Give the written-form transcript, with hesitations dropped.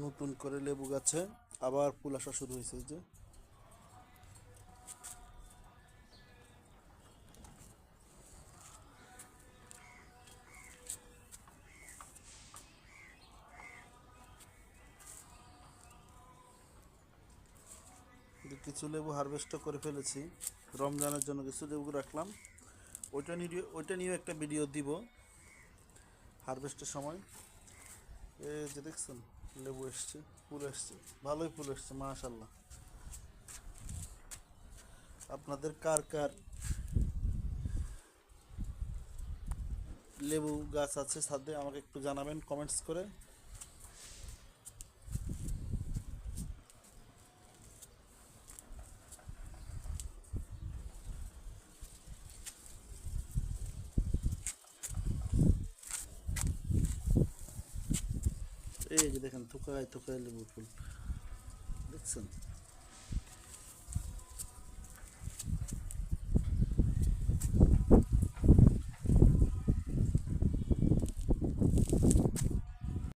নতুন করে লেবু গাছে আবার ফুল আসা শুরু হয়েছে। এই যে কিছু লেবু হারভেস্টও করে ফেলেছি, রমজানের জন্য কিছু লেবু রাখলাম। ওইটা নিয়েও একটা ভিডিও দিব হারভেস্টের সময়। এই যে দেখছেন লেবু এসছে, ফুল এসছে, ভালোই ফুল এসছে মাশাল্লাহ। আপনাদের কার কার লেবু গাছ আছে ছাদে আমাকে একটু জানাবেন কমেন্টস করে। এই যে দেখেন থোকায় থোকায় লেবু ফুল দেখছেন।